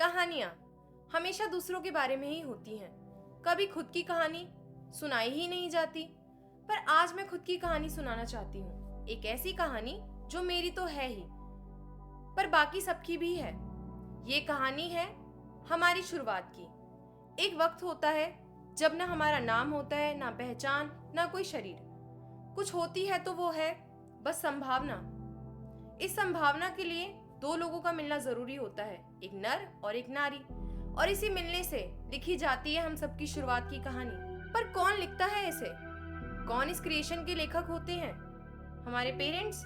कहानियाँ हमेशा दूसरों के बारे में ही होती हैं। कभी खुद की कहानी सुनाई ही नहीं जाती। पर आज मैं खुद की कहानी सुनाना चाहती हूँ। एक ऐसी कहानी जो मेरी तो है ही, पर बाकी सबकी भी है। ये कहानी है हमारी शुरुआत की। एक वक्त होता है जब ना हमारा नाम होता है, ना पहचान, ना कोई शरीर। कुछ होती है तो वो है बस संभावना। इस संभावना के लिए दो लोगों का मिलना जरूरी होता है, एक नर और एक नारी। और इसी मिलने से लिखी जाती है हम सबकी शुरुआत की कहानी। पर कौन लिखता है इसे? कौन इस क्रिएशन के लेखक होते हैं? हमारे पेरेंट्स।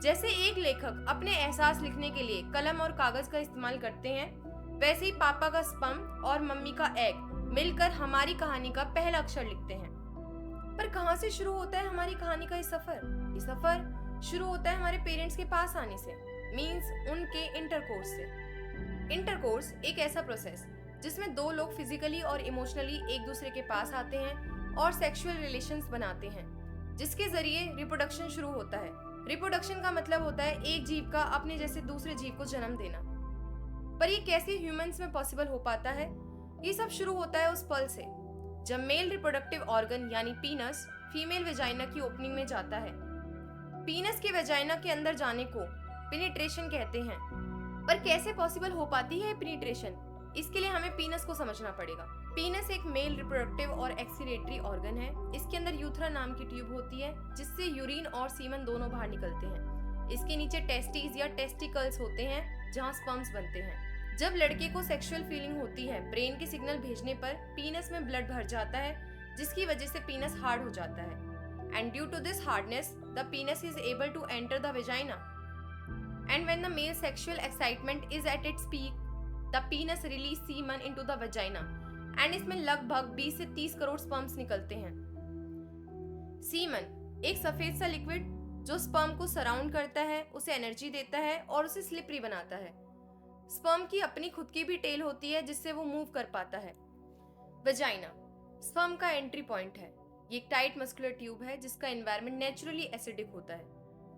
जैसे एक लेखक अपने एहसास लिखने के लिए कलम और कागज का इस्तेमाल करते हैं, वैसे ही पापा का स्पर्म और मम्मी का एग मिलकर हमारी कहानी का पहला अक्षर लिखते हैं। पर कहां से शुरू होता है हमारी कहानी का ये सफर शुरू होता है हमारे पेरेंट्स के पास आने से, मींस उनके इंटरकोर्स से। इंटरकोर्स एक ऐसा प्रोसेस जिसमें दो लोग फिजिकली और इमोशनली एक दूसरे के पास आते हैं और सेक्सुअल रिलेशंस बनाते हैं, जिसके जरिए रिप्रोडक्शन शुरू होता है। रिप्रोडक्शन का मतलब होता है एक जीव का अपने जैसे दूसरे जीव को जन्म देना। पर ये कैसे ह्यूमंस में पॉसिबल हो पाता है? ये सब शुरू होता है उस पल से जब मेल रिप्रोडक्टिव ऑर्गन यानी पीनस फीमेल वेजाइना की ओपनिंग में जाता है। पीनस के वेजाइना के अंदर जाने को पेनिट्रेशन कहते हैं। पर कैसे पॉसिबल हो पाती है पेनिट्रेशन? इसके लिए हमें पीनस को समझना पड़ेगा। पीनस एक मेल रिप्रोडक्टिव और एक्सीलेटरी ऑर्गन है। इसके अंदर यूथरा नाम की ट्यूब होती है जिससे यूरिन और सीमन दोनों बाहर निकलते हैं। इसके नीचे टेस्टिस या टेस्टिकल्स होते हैं जहां स्पर्म्स बनते हैं। जब लड़के को सेक्सुअल फीलिंग होती है, ब्रेन के सिग्नल भेजने पर पीनस में ब्लड भर जाता है, जिसकी वजह से पीनस हार्ड हो जाता है। And due to this hardness, the penis is able to enter the vagina. And when the male sexual excitement is at its peak, the penis release semen into the vagina. And इसमें लगभग 20 से 30 crore sperms निकलते हैं। Semen एक सफेद सा liquid जो sperm को सराउंड करता है, उसे एनर्जी देता है और उसे स्लिपरी बनाता है। स्पर्म की अपनी खुद की भी टेल होती है जिससे वो मूव कर पाता है। वजाइना स्पर्म का एंट्री पॉइंट है। ये एक टाइट मस्कुलर ट्यूब है जिसका एनवायरनमेंट नेचुरली एसिडिक होता है,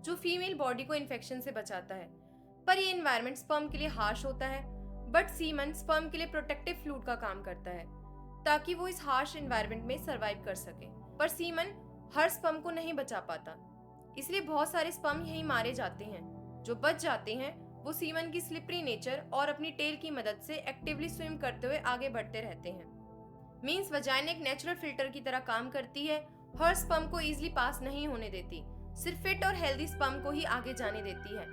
जो फीमेल बॉडी को इन्फेक्शन से बचाता है। पर ये एनवायरनमेंट स्पर्म के लिए हार्श होता है, बट सीमन स्पर्म के लिए प्रोटेक्टिव फ्लूइड का काम करता है ताकि वो इस हार्श एनवायरनमेंट में सरवाइव कर सके। पर सीमन हर स्पर्म को नहीं बचा पाता, इसलिए बहुत सारे स्पर्म यहीं मारे जाते हैं। जो बच जाते हैं वो सीमन की स्लिपरी नेचर और अपनी टेल की मदद से एक्टिवली स्विम करते हुए आगे बढ़ते रहते हैं। मीन्स वजाइना एक नेचुरल फिल्टर की तरह काम करती है, हर स्पर्म को इजीली पास नहीं होने देती, सिर्फ फिट और हेल्दी स्पर्म को ही आगे जाने देती है।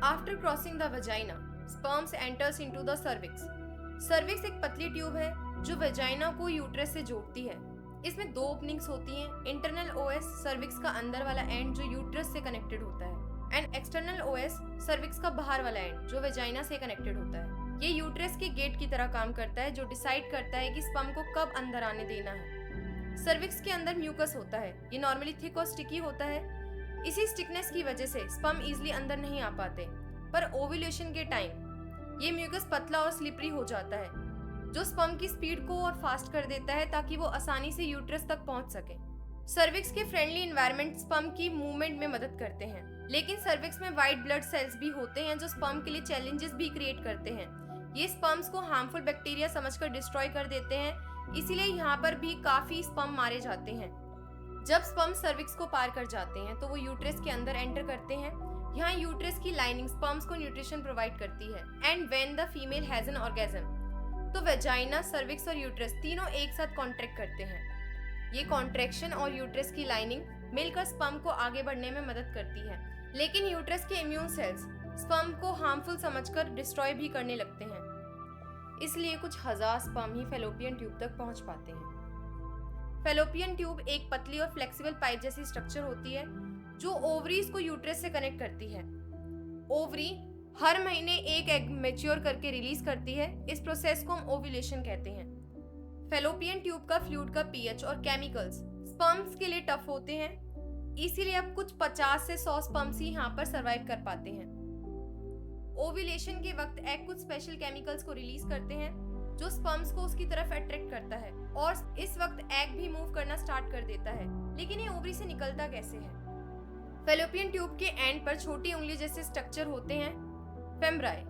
After crossing the vagina, sperms enters into the cervix. Cervix एक पतली ट्यूब है जो वजाइना को यूट्रस से जोड़ती है। इसमें दो ओपनिंग्स होती हैं, इंटरनल ओएस सर्विक्स का अंदर वाला एंड जो यूट्रस से कनेक्टेड होता है, एंड एक्सटर्नल ओएस सर्विक्स का बाहर वाला एंड जो वजाइना से कनेक्टेड होता है। ये यूट्रस के गेट की तरह काम करता है जो डिसाइड करता है कि स्पर्म को कब अंदर आने देना है। सर्विक्स के अंदर म्यूकस होता है। ये नॉर्मली थिक और स्टिकी होता है। इसी स्टिकनेस की वजह से स्पर्म इजीली अंदर नहीं आ पाते। पर ओव्यूलेशन के टाइम ये म्यूकस पतला और स्लिपरी हो जाता है, जो स्पर्म की स्पीड को और फास्ट कर देता है ताकि वो आसानी से यूट्रस तक पहुंच सके। सर्विक्स के फ्रेंडली एनवायरनमेंट स्पर्म की मूवमेंट में मदद करते हैं, लेकिन सर्विक्स में व्हाइट ब्लड सेल्स भी होते हैं जो स्पर्म के लिए चैलेंजेस भी क्रिएट करते हैं। ये स्पर्म्स को हार्मफुल बैक्टीरिया समझकर डिस्ट्रॉय कर देते हैं, इसीलिए यहाँ पर भी काफी स्पर्म मारे जाते हैं। जब स्पर्म सर्विक्स को पार कर जाते हैं तो वो यूट्रस के अंदर एंटर करते हैं। यहाँ यूट्रस की लाइनिंग स्पर्म्स को न्यूट्रिशन प्रोवाइड करती है। And when the female has an orgasm, तो वेजाइना, सर्विक्स और यूट्रस तीनों एक साथ कॉन्ट्रैक्ट करते हैं। ये कॉन्ट्रैक्शन और यूट्रस की लाइनिंग मिलकर स्पर्म को आगे बढ़ने में मदद करती है, लेकिन यूट्रस के इम्यून सेल्स स्पर्म को हार्मफुल समझकर डिस्ट्रॉय भी करने लगते हैं। इसलिए कुछ हजार स्पर्म ही फैलोपियन ट्यूब तक पहुंच पाते हैं। फैलोपियन ट्यूब एक पतली और फ्लेक्सिबल पाइप जैसी स्ट्रक्चर होती है जो ओवरीज को यूट्रस से कनेक्ट करती है। ओवरी हर महीने एक एग मैच्योर करके रिलीज करती है। इस प्रोसेस को हम ओव्यूलेशन कहते हैं। फैलोपियन ट्यूब का फ्लूइड का पीएच और केमिकल्स स्पर्म्स के लिए टफ होते हैं, इसीलिए अब कुछ 50 से 100 स्पर्म्स ही यहाँ पर सरवाइव कर पाते हैं। ओव्यूलेशन के वक्त एग कुछ स्पेशल केमिकल्स को रिलीज करते हैं जो स्पर्म्स को उसकी तरफ अट्रैक्ट करता है, और इस वक्त एग भी मूव करना स्टार्ट कर देता है। लेकिन ये ओवरी से निकलता कैसे है? फैलोपियन ट्यूब के एंड पर छोटी उंगली जैसे स्ट्रक्चर होते हैं, फेमराई।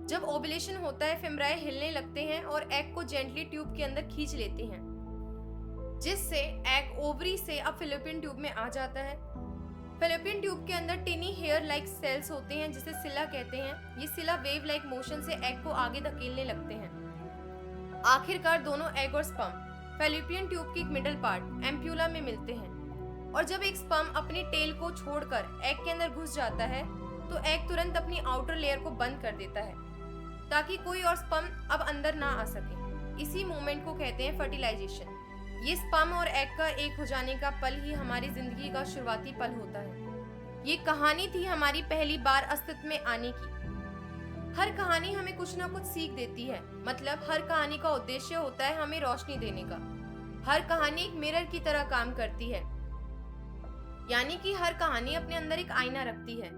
जब ओव्यूलेशन होता है, फिमराई हिलने लगते हैं और एग को जेंटली ट्यूब के अंदर खींच लेते हैं, जिससे एग ओवरी से अब फैलोपियन ट्यूब में आ जाता है। फैलोपियन ट्यूब के अंदर टिनी हेयर लाइक सेल्स होते हैं जिसे सिला कहते हैं। ये सिला वेव लाइक मोशन से एग को आगे धकेलने लगते हैं। आखिरकार दोनों एग और स्पर्म फैलोपियन ट्यूब की मिडल पार्ट एम्प्यूला में मिलते हैं, और जब एक स्पर्म अपनी टेल को छोड़कर एग के अंदर घुस जाता है तो एग तुरंत अपनी आउटर लेयर को बंद कर देता है ताकि कोई और स्पर्म अब अंदर ना आ सके। इसी मूवमेंट को कहते हैं फर्टिलाइजेशन। ये स्पर्म और एग का एक हो जाने का पल ही हमारी जिंदगी का शुरुआती पल होता है। ये कहानी थी हमारी पहली बार अस्तित्व में आने की। हर कहानी हमें कुछ ना कुछ सीख देती है, मतलब हर कहानी का उद्देश्य होता है हमें रोशनी देने का। हर कहानी एक मिरर की तरह काम करती है, यानी कि हर कहानी अपने अंदर एक आईना रखती है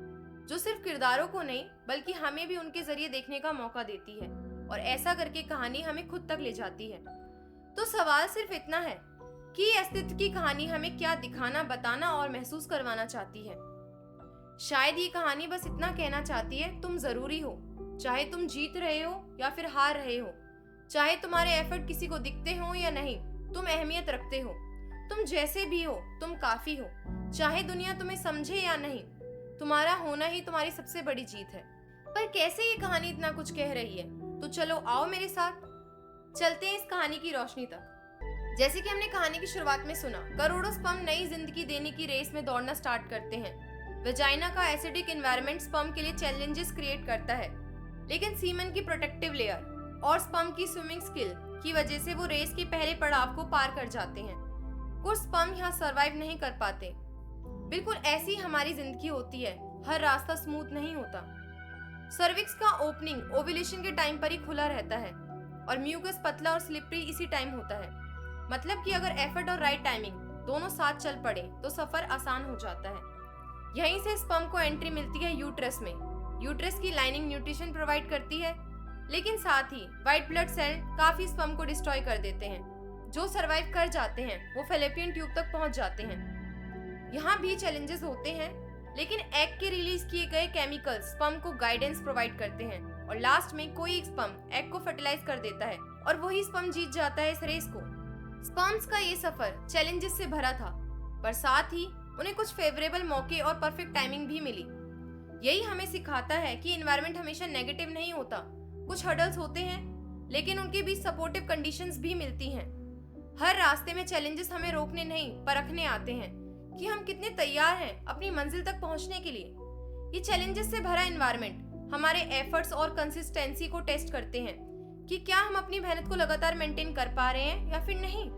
जो सिर्फ किरदारों को नहीं बल्कि हमें भी उनके जरिए देखने का मौका देती है, और ऐसा करके कहानी हमें खुद तक ले जाती है। तो सवाल सिर्फ इतना है कि अस्तित्व की कहानी हमें क्या दिखाना, बताना और महसूस करवाना चाहती है। शायद ये कहानी बस इतना कहना चाहती है, तुम जरूरी हो, चाहे तुम जीत रहे हो या फिर हार रहे हो, चाहे तुम्हारे एफर्ट किसी को दिखते हो या नहीं, तुम अहमियत रखते हो, तुम जैसे भी हो तुम काफी हो, चाहे दुनिया तुम्हें समझे या नहीं, तुम्हारा होना ही तुम्हारी सबसे बड़ी जीत है। पर कैसे ये कहानी इतना कुछ कह रही है? तो चलो आओ मेरे साथ चलते हैं इस कहानी की रोशनी तक। जैसे कि हमने कहानी की शुरुआत में सुना, करोड़ों स्पर्म नई जिंदगी देने की रेस में दौड़ना स्टार्ट करते हैं। वेजाइना का एसिडिक एनवायरनमेंट स्पर्म के लिए चैलेंजेस क्रिएट करता है, लेकिन सीमन की प्रोटेक्टिव लेयर और स्पर्म की स्विमिंग स्किल की वजह से वो रेस के पहले पड़ाव को पार कर जाते हैं। कुछ स्पर्म यहाँ सरवाइव नहीं कर पाते। बिल्कुल ऐसी हमारी जिंदगी होती है, हर रास्ता स्मूथ नहीं होता। सर्विक्स का ओपनिंग ओव्यूलेशन के टाइम पर ही खुला रहता है और म्यूकस पतला और स्लिपरी इसी टाइम होता है। मतलब कि अगर एफर्ट और राइट टाइमिंग दोनों साथ चल पड़े तो सफर आसान हो जाता है। यहीं से स्पर्म को एंट्री मिलती है यूट्रस में। यूट्रस की लाइनिंग न्यूट्रिशन प्रोवाइड करती है, लेकिन साथ ही व्हाइट ब्लड सेल काफी स्पर्म को डिस्ट्रॉय कर देते हैं। जो सरवाइव कर जाते हैं वो फैलोपियन ट्यूब तक पहुंच जाते हैं। यहाँ भी चैलेंजेस होते हैं, लेकिन एग के रिलीज किए गए केमिकल्स स्पर्म को गाइडेंस प्रोवाइड करते हैं, और लास्ट में कोई एक स्पर्म एग को फर्टिलाइज कर देता है और वही स्पर्म जीत जाता है इस रेस को। स्पर्म्स का ये सफर चैलेंजेस से भरा था, पर साथ ही उन्हें कुछ फेवरेबल मौके और परफेक्ट टाइमिंग भी मिली। यही हमें सिखाता है कि एनवायरनमेंट हमेशा नेगेटिव नहीं होता। कुछ हर्डल्स होते हैं, लेकिन उनके बीच सपोर्टिव कंडीशंस भी मिलती हैं। हर रास्ते में चैलेंजेस हमें रोकने नहीं परखने आते हैं कि हम कितने तैयार हैं अपनी मंजिल तक पहुंचने के लिए। ये चैलेंजेस से भरा एनवायरनमेंट हमारे एफर्ट्स और कंसिस्टेंसी को टेस्ट करते हैं कि क्या हम अपनी मेहनत को लगातार मेंटेन कर पा रहे हैं या फिर नहीं।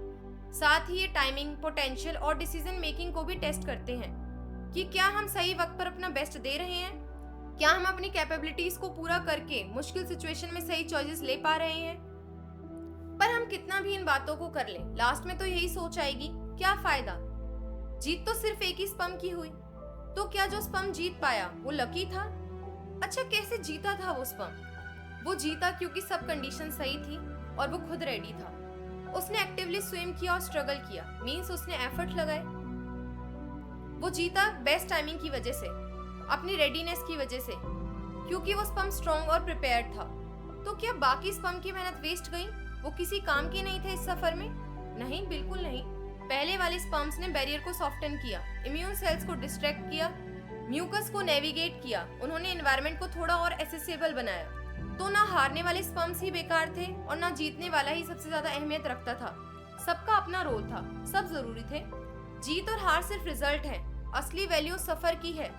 साथ ही ये टाइमिंग, पोटेंशियल और डिसीजन मेकिंग को भी टेस्ट करते हैं कि क्या हम सही वक्त पर अपना बेस्ट दे रहे हैं, क्या हम अपनी कैपेबिलिटीज को पूरा करके मुश्किल सिचुएशन में सही चॉइसेस ले पा रहे हैं। पर हम कितना भी इन बातों को कर लें, लास्ट में तो यही सोच आएगी, क्या फायदा, जीत तो सिर्फ एक ही स्पर्म की हुई। तो क्या जो स्पर्म जीत पाया वो लकी था? अच्छा, कैसे जीता था वो स्पर्म? वो जीता क्योंकि सब कंडीशन सही थी और वो खुद रेडी था। उसने एक्टिवली स्विम किया और स्ट्रगल किया, मींस उसने एफर्ट लगाए। वो जीता बेस्ट टाइमिंग की वजह से, अपनी रेडीनेस की वजह से, क्योंकि वो स्पर्म स्ट्रॉन्ग और प्रिपेयर्ड था। तो क्या बाकी स्पर्म की मेहनत वेस्ट गई? वो किसी काम के नहीं थे इस सफर में? नहीं, बिल्कुल नहीं। पहले वाले स्पर्म्स ने बैरियर को सॉफ्टन किया, इम्यून सेल्स को डिस्ट्रैक्ट किया, म्यूकस को नेविगेट किया, उन्होंने एनवायरनमेंट को थोड़ा और एसेसेबल बनाया। तो ना हारने वाले स्पर्म्स ही बेकार थे और ना जीतने वाला ही सबसे ज्यादा अहमियत रखता था। सबका अपना रोल था, सब जरूरी थे। जीत और हार सिर्फ रिजल्ट है, असली वैल्यू सफर की है,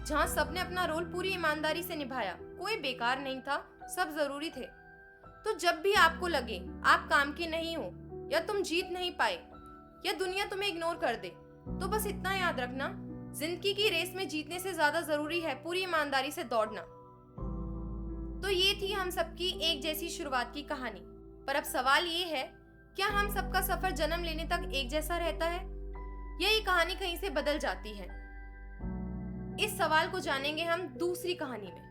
जहाँ सबने अपना रोल पूरी ईमानदारी से निभाया। कोई बेकार नहीं था, सब जरूरी थे। तो जब भी आपको लगे आप काम के नहीं हो, या तुम जीत नहीं पाए, या दुनिया तुम्हें इग्नोर कर दे, तो बस इतना याद रखना, जिंदगी की रेस में जीतने से ज्यादा जरूरी है पूरी ईमानदारी से दौड़ना। तो ये थी हम सबकी एक जैसी शुरुआत की कहानी। पर अब सवाल ये है, क्या हम सबका सफर जन्म लेने तक एक जैसा रहता है, या ये कहानी कहीं से बदल जाती है? इस सवाल को जानेंगे हम दूसरी कहानी में।